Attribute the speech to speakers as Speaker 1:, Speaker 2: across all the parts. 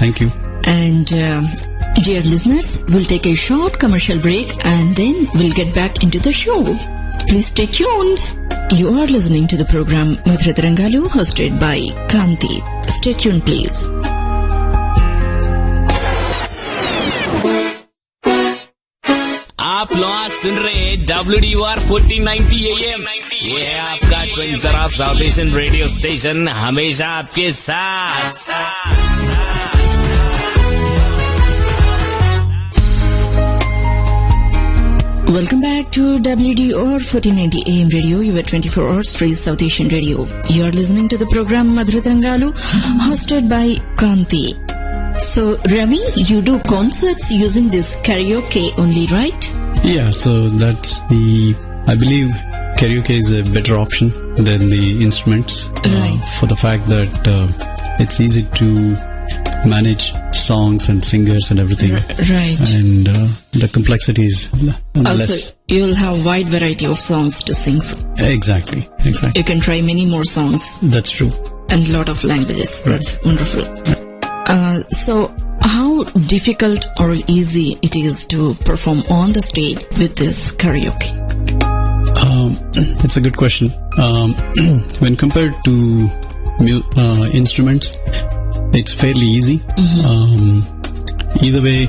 Speaker 1: Thank you.
Speaker 2: And dear listeners, we'll take a short commercial break and then we'll get back into the show. Please stay tuned. You are listening to the program Madhura Tarangalu, hosted by Kanti. Stay tuned, please.
Speaker 3: आप लोग सुन रहे हैं WDUR 1490 AM। ये है आपका twin south Asian radio station, हमेशा आपके साथ।
Speaker 2: Welcome back to WDUR 1490 AM radio, your 24 hours free South Asian radio. You are listening to the program Madhura Tarangalu, hosted by Kanti. So, Ravi, you do concerts using this karaoke only, right?
Speaker 1: Yeah, so I believe karaoke is a better option than the instruments.
Speaker 2: Right.
Speaker 1: For the fact that it's easy to manage songs and singers and everything.
Speaker 2: Right.
Speaker 1: And the complexity is
Speaker 2: also,
Speaker 1: less.
Speaker 2: You'll have wide variety of songs to sing for.
Speaker 1: Exactly.
Speaker 2: You can try many more songs.
Speaker 1: That's true.
Speaker 2: And a lot of languages.
Speaker 1: Right.
Speaker 2: That's wonderful. So, how difficult or easy it is to perform on the stage with this karaoke?
Speaker 1: It's a good question. When compared to instruments, it's fairly easy. Mm-hmm. Either way,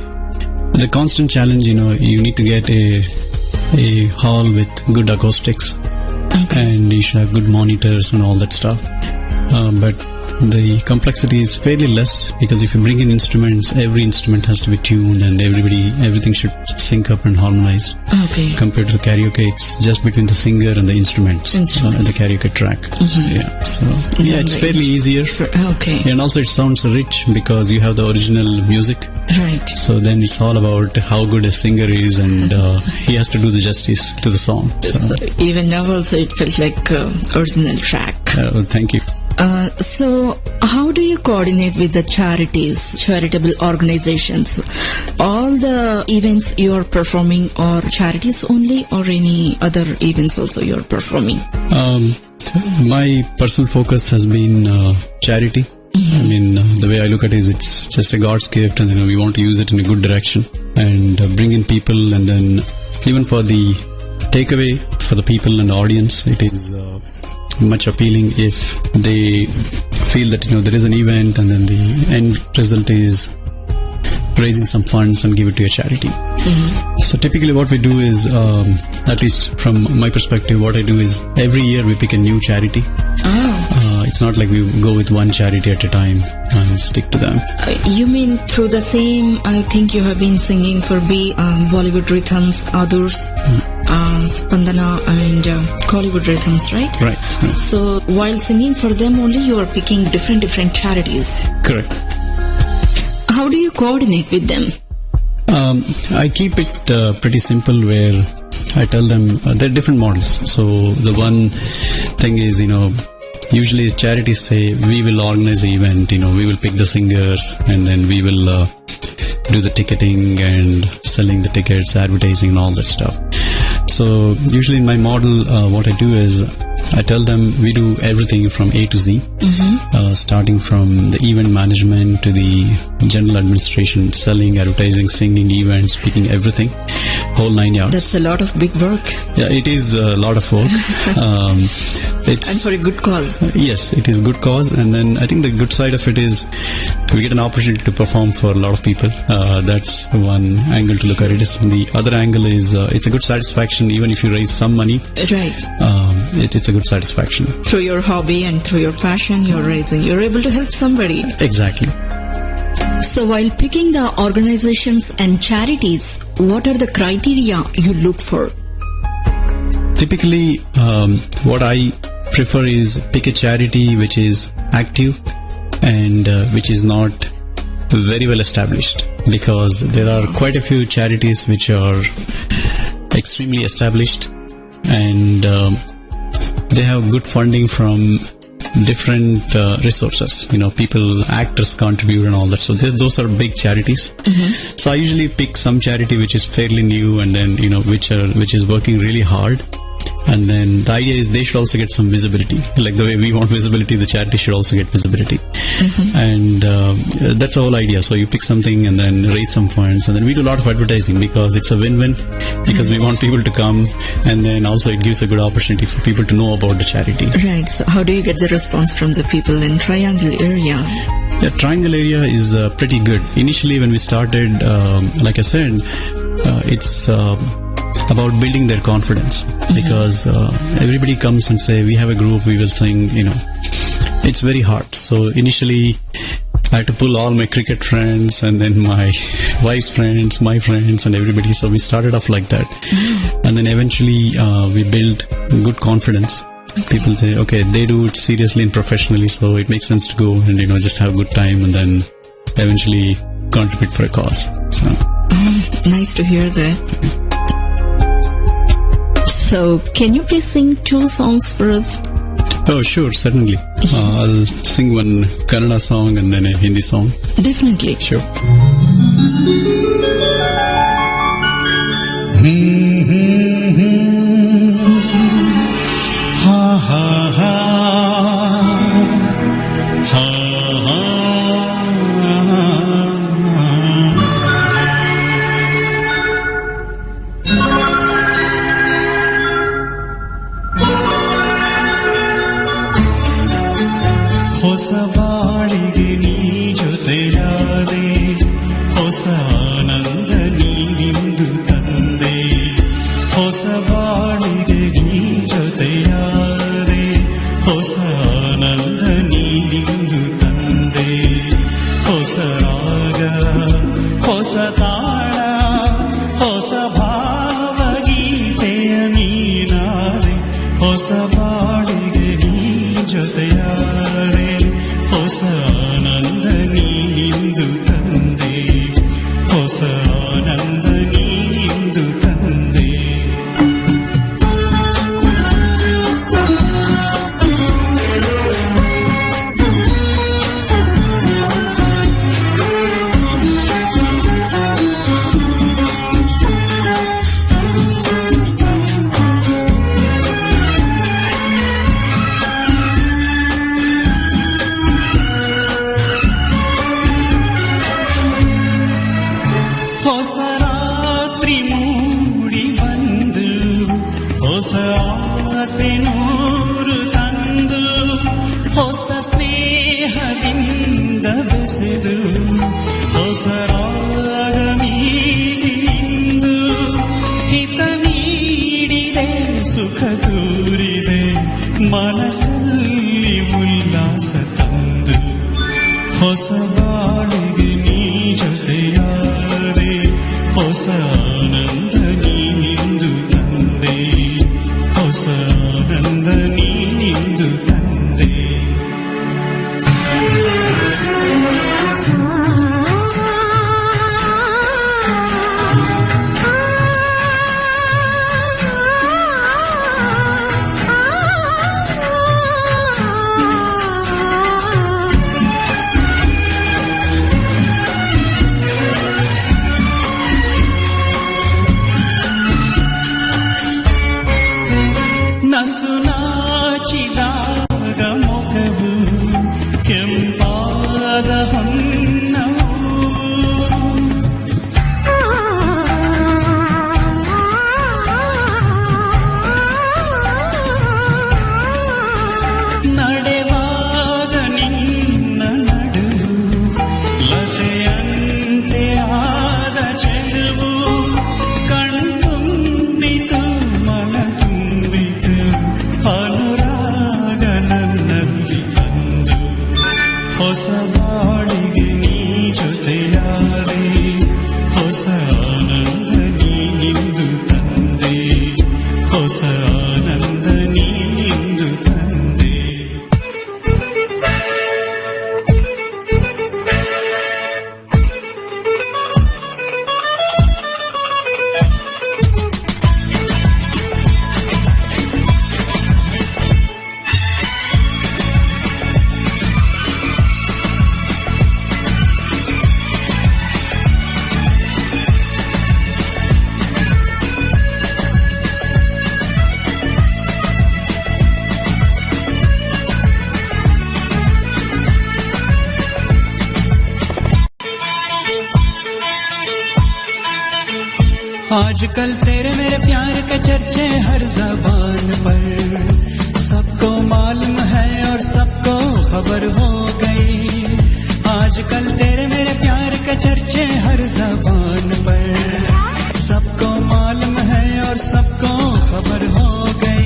Speaker 1: the constant challenge, you need to get a hall with good acoustics, and you should have good monitors and all that stuff. But the complexity is fairly less, because if you bring in instruments, every instrument has to be tuned and everything should sync up and harmonize.
Speaker 2: Okay.
Speaker 1: Compared to the karaoke, it's just between the singer and the instruments. And the karaoke track.
Speaker 2: Mm-hmm.
Speaker 1: Yeah. So it's fairly easier.
Speaker 2: Okay.
Speaker 1: And also it sounds rich because you have the original music.
Speaker 2: Right.
Speaker 1: So then it's all about how good a singer is, and he has to do the justice to the song. So.
Speaker 2: Even now also it felt like original track.
Speaker 1: Thank you.
Speaker 2: So, how do you coordinate with the charities, charitable organizations? All the events you are performing are charities only, or any other events also you are performing?
Speaker 1: My personal focus has been charity. Mm-hmm. I mean, the way I look at it is it's just a God's gift, and we want to use it in a good direction and bring in people, and then even for the takeaway for the people and the audience, it is much appealing if they feel that there is an event and then the end result is raising some funds and give it to a charity. Mm-hmm. So typically what we do is, at least from my perspective, what I do is every year we pick a new charity. It's not like we go with one charity at a time and stick to them.
Speaker 2: You mean through the same, I think you have been singing for Bollywood rhythms, others, Spandana and Collywood rhythms, right?
Speaker 1: Right.
Speaker 2: So while singing for them only, you are picking different charities.
Speaker 1: Correct.
Speaker 2: How do you coordinate with them?
Speaker 1: I keep it pretty simple, where I tell them there are different models. So the one thing is, usually charities say we will organize the event, we will pick the singers, and then we will do the ticketing and selling the tickets, advertising and all that stuff. So usually in my model, what I do is I tell them we do everything from A to Z, starting from the event management to the general administration, selling, advertising, singing, events, speaking, everything, whole 9 yards.
Speaker 2: That's a lot of big work.
Speaker 1: Yeah, it is a lot of work.
Speaker 2: And for a good cause.
Speaker 1: Yes, it is good cause. And then I think the good side of it is we get an opportunity to perform for a lot of people. That's one angle to look at it. The other angle is it's a good satisfaction even if you raise some money.
Speaker 2: Right.
Speaker 1: It's a good satisfaction.
Speaker 2: Through your hobby and through your passion you're able to help somebody.
Speaker 1: Exactly.
Speaker 2: So while picking the organizations and charities, what are the criteria you look for?
Speaker 1: Typically, what I prefer is pick a charity which is active and which is not very well established, because there are quite a few charities which are extremely established and they have good funding from different resources, people, actors contribute and all that. So those are big charities. Mm-hmm. So I usually pick some charity which is fairly new and then which is working really hard, And then the idea is they should also get some visibility. Like the way we want visibility, the charity should also get visibility. And that's the whole idea. So you pick something and then raise some funds, and then we do a lot of advertising because it's a win-win, because we want people to come, and then also it gives a good opportunity for people to know about the charity.
Speaker 2: Right. So how do you get the response from the people in Triangle area?
Speaker 1: The Triangle area is pretty good. Initially when we started, like I said, it's about building their confidence, because everybody comes and say, we have a group, we will sing, it's very hard. So initially I had to pull all my cricket friends and then my wife's friends, my friends and everybody. So we started off like that. And then eventually we built good confidence. People say, okay, they do it seriously and professionally, so it makes sense to go and, just have a good time and then eventually contribute for a cause. So.
Speaker 2: Nice to hear that. So, can you please sing 2 songs for us?
Speaker 1: Oh, sure, certainly. I'll sing one Kannada song and then a Hindi song.
Speaker 2: Definitely.
Speaker 1: Sure. Ha ha ha.
Speaker 4: ಹೊಸ ಬಾಳಿಗೆ ನೀ ಜೊತೆಯಾದೆ, ಹೊಸ ಆನಂದ ನೀಡಿಂದು ತಂದೆ. ಹೊಸ ಬಾಳಿಗೆ ನೀ ಜೊತೆಯಾದೆ, ಹೊಸ ಆನಂದ ನೀಡಿಂದು ತಂದೆ. ಹೊಸ ರಾಗ, ಹೊಸ ತಾಳ, ಹೊಸ ಭಾವಗೀತೆಯ ನೀನಾದೆ. ಹೊಸ ಬಾಳಿಗೆ ನೀ ಜೊತೆಯಾದೆ, ಹೊಸ ಆನಂದ ನೀನಿಂದು ತಂದೆ. ಹೊಸ ಆನಂದ ನೀನಿಂದು ತಂದೆ. आजकल तेरे मेरे प्यार के चर्चे हर ज़बान पर, सबको मालूम है और सबको खबर हो गई। आजकल तेरे मेरे प्यार के चर्चे हर ज़बान पर, सबको मालूम है और सबको खबर हो गई।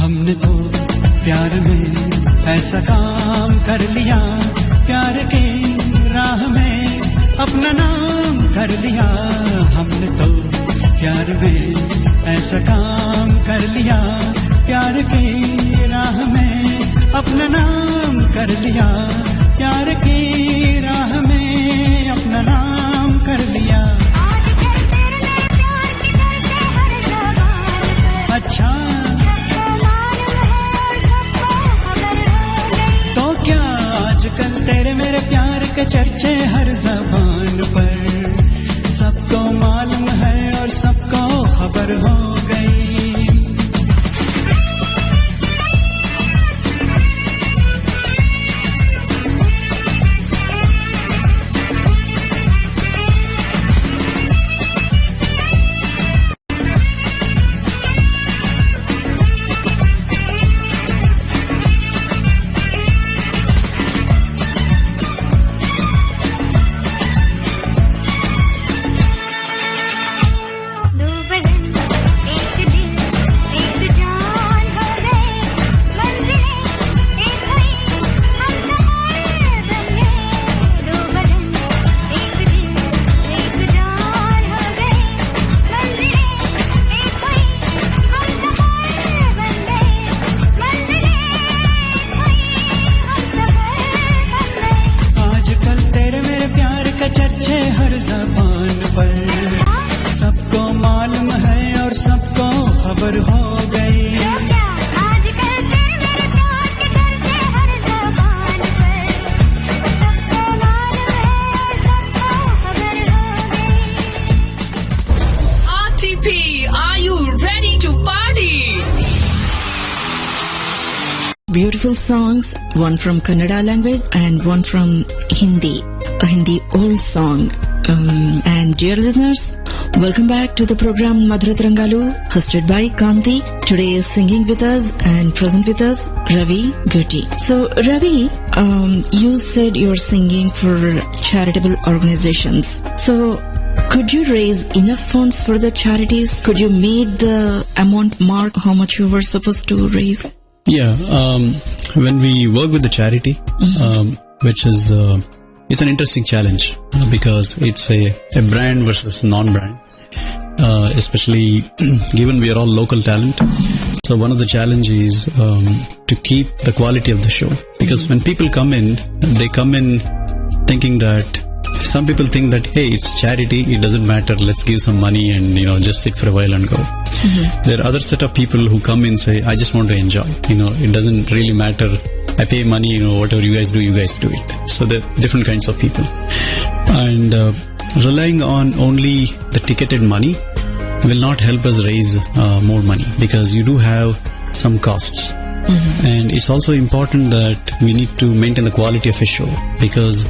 Speaker 4: हमने तो प्यार में ऐसा काम कर लिया, प्यार के राह में अपना नाम कर लिया। हमने तो प्यार में ऐसा काम कर लिया, प्यार के राह में अपना नाम कर लिया, प्यार की राह में अपना नाम कर लिया। अच्छा तो क्या आजकल तेरे मेरे प्यार के चर्चे हर ज़बान पर, सबको मालूम है और सबको खबर हो गई। चर्चे हर ज़बान पर, सबको मालूम है और सबको खबर हो गई।
Speaker 5: RTP, are you ready to party?
Speaker 2: Beautiful songs, one from Kannada language and one from Hindi, a Hindi old song. And dear listeners, welcome back to the program Madhura Tarangalu, hosted by Kanti. Today is singing with us and present with us Ravi Gooty. So Ravi, you said you're singing for charitable organizations. So could you raise enough funds for the charities? Could you meet the amount mark, how much you were supposed to raise?
Speaker 1: Yeah, when we work with the charity, which is it's an interesting challenge because it's a brand versus non-brand, especially given we are all local talent. So one of the challenges is to keep the quality of the show, because when people come in, they come in thinking that, some people think that, hey, it's charity, it doesn't matter, let's give some money and, just sit for a while and go. There are other set of people who come in and say, I just want to enjoy. It doesn't really matter. I pay money, whatever you guys do it. So there are different kinds of people. And relying on only the ticketed money will not help us raise more money, because you do have some costs. And it's also important that we need to maintain the quality of a show, because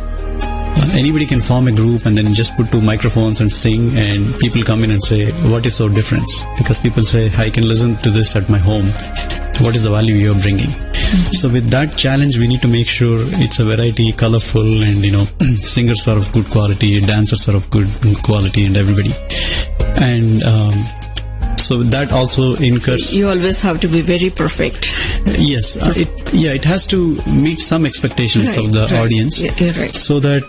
Speaker 1: anybody can form a group and then just put 2 microphones and sing, and people come in and say, what is so different? Because people say, I can listen to this at my home. What is the value you're bringing? So with that challenge, we need to make sure it's a variety, colorful, and singers are of good quality, dancers are of good quality, and everybody. And so that also incurs.
Speaker 2: You always have to be very perfect.
Speaker 1: Yes, it has to meet some expectations of the audience.
Speaker 2: Yeah, right.
Speaker 1: So that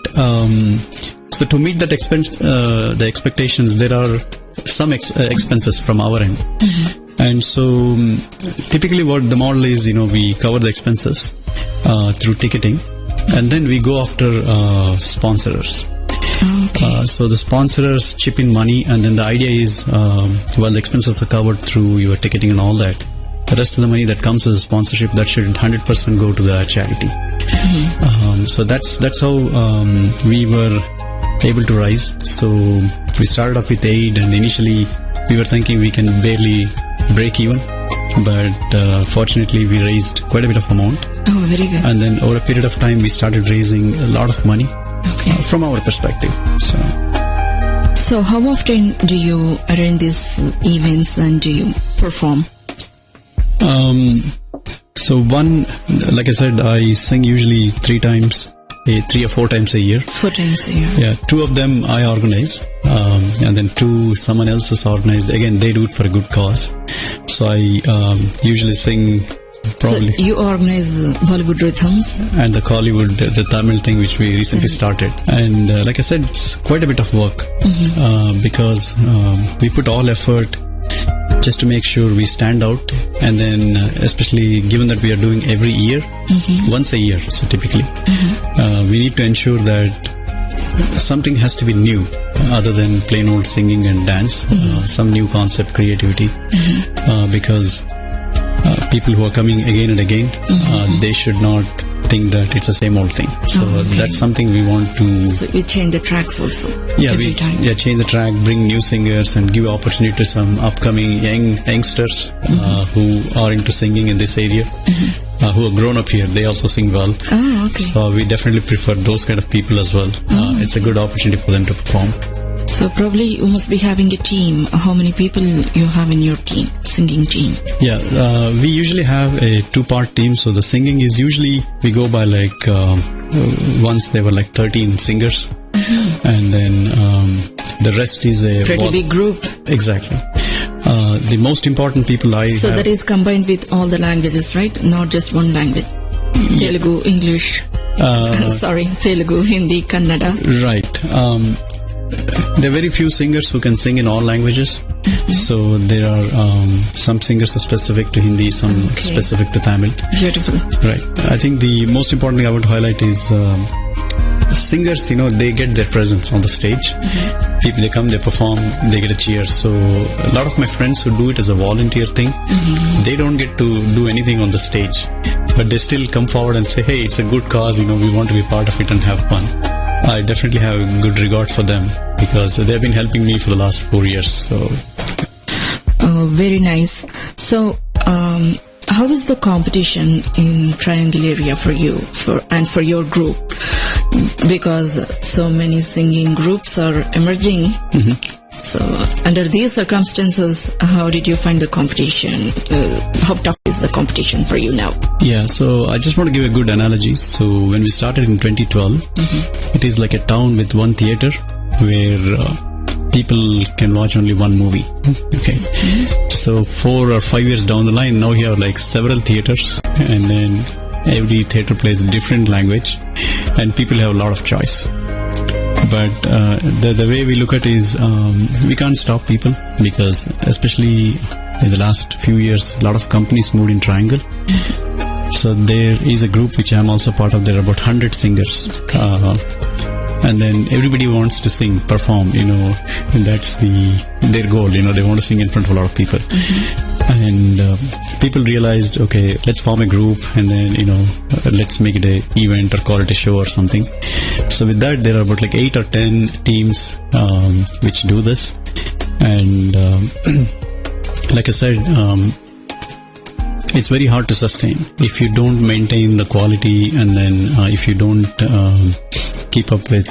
Speaker 1: so to meet that the expectations, there are some expenses from our end. And so typically what the model is, we cover the expenses through ticketing, and then we go after sponsors.
Speaker 2: Okay.
Speaker 1: So the sponsors chip in money, and then the idea is, while the expenses are covered through your ticketing and all that, the rest of the money that comes as a sponsorship, that should 100% go to the charity. So that's how we were able to rise. So we started off with aid, and initially we were thinking we can barely break even, but fortunately we raised quite a bit of amount.
Speaker 2: Oh, very good.
Speaker 1: And then over a period of time we started raising a lot of money.
Speaker 2: Okay.
Speaker 1: From our perspective.
Speaker 2: So how often do you arrange these events and do you perform?
Speaker 1: So like I said, I sing usually 3 or 4 times a year.
Speaker 2: 4 times a year.
Speaker 1: Yeah, 2 of them I organize, and then 2 someone else has organized. Again, they do it for a good cause. So I usually sing probably.
Speaker 2: So you organize Bollywood rhythms?
Speaker 1: And the Kollywood, the Tamil thing which we recently started. And like I said, it's quite a bit of work because we put all effort just to make sure we stand out, and then especially given that we are doing every year, once a year, so typically we need to ensure that something has to be new other than plain old singing and dance, some new concept, creativity, because people who are coming again and again, they should not think that it's the same old thing. So that's something we want to.
Speaker 2: So you change the tracks also.
Speaker 1: Yeah,
Speaker 2: every time.
Speaker 1: Yeah, change the track, bring new singers, and give opportunity to some upcoming youngsters who are into singing in this area, who are grown up here. They also sing well.
Speaker 2: Oh, okay.
Speaker 1: So we definitely prefer those kind of people as well. It's a good opportunity for them to perform.
Speaker 2: So probably you must be having a team. How many people you have in your team, singing team?
Speaker 1: Yeah, we usually have a 2-part team. So the singing is usually, we go by like, once there were like 13 singers. And then the rest is a
Speaker 2: pretty big group.
Speaker 1: Exactly. The most important people
Speaker 2: So that is combined with all the languages, right? Not just one language. Yeah. Telugu, English. Telugu, Hindi, Kannada.
Speaker 1: Right. There are very few singers who can sing in all languages. So there are some singers are specific to Hindi, some specific to Tamil.
Speaker 2: Beautiful.
Speaker 1: Right. I think the most important thing I want to highlight is singers, they get their presence on the stage. People, they come, they perform, they get a cheer. So a lot of my friends who do it as a volunteer thing, they don't get to do anything on the stage, but they still come forward and say, hey, it's a good cause, we want to be part of it and have fun. I definitely have a good regard for them because they've been helping me for the last 4 years. So,
Speaker 2: very nice. So, how is the competition in Triangle area for you and for your group? Because so many singing groups are emerging. So, under these circumstances, how did you find the competition? How tough is the competition for you now?
Speaker 1: Yeah, so I just want to give a good analogy. So when we started in 2012, it is like a town with one theater where people can watch only one movie. Okay. So 4 or 5 years down the line, now we have like several theaters, and then every theater plays a different language, and people have a lot of choice. But the way we look at it is we can't stop people, because especially in the last few years, a lot of companies moved in Triangle. So there is a group which I'm also part of. There are about 100 singers. And then everybody wants to sing, perform, and that's their goal, they want to sing in front of a lot of people. And people realized, okay, let's form a group, and then, let's make it an event or call it a show or something. So with that, there are about like 8 or 10 teams which do this. And like I said, it's very hard to sustain if you don't maintain the quality, and then if you don't keep up with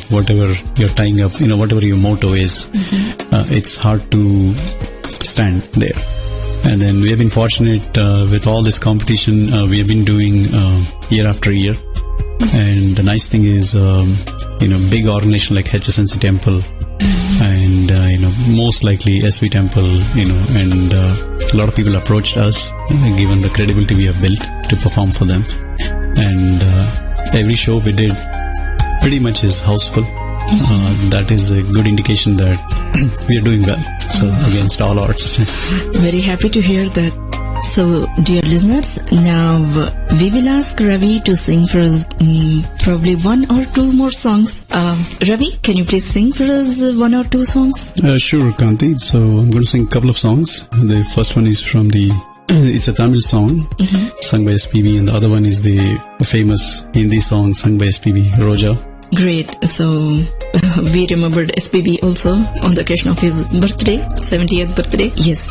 Speaker 1: whatever you're tying up, whatever your motto is. It's hard to stand there. And then we have been fortunate with all this competition. We have been doing year after year. And the nice thing is, big organization like HSNC Temple, and most likely SV Temple, and a lot of people approached us, given the credibility we have built to perform for them. And every show we did pretty much is houseful. that is a good indication that we are doing well. So against all odds.
Speaker 2: Very happy to hear that. So, dear listeners, now we will ask Ravi to sing for us probably one or two more songs. Ravi, can you please sing for us one or two songs?
Speaker 1: Sure, Kanti. So I'm going to sing a couple of songs. The first one is from it's a Tamil song sung by SPB, and the other one is the famous Hindi song sung by SPB, Roja.
Speaker 2: Great. So, we remembered SPB also on the occasion of his birthday, 70th birthday. Yes.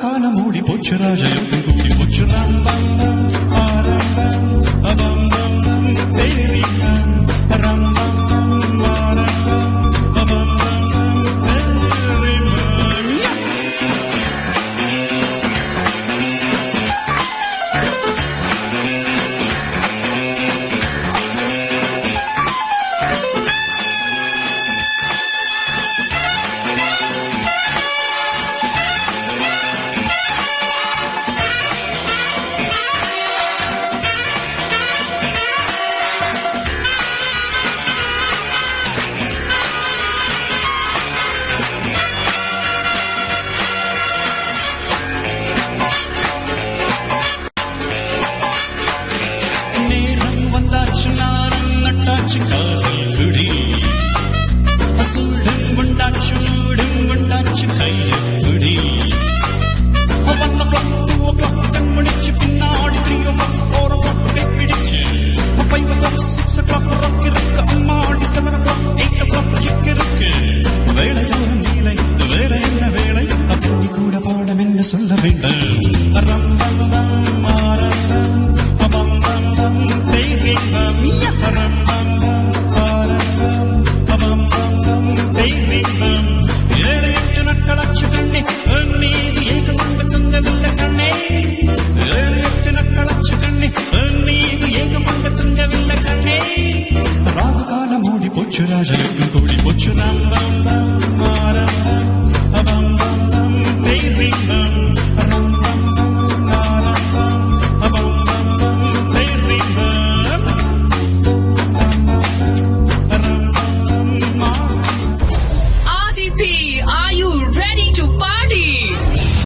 Speaker 4: காதல்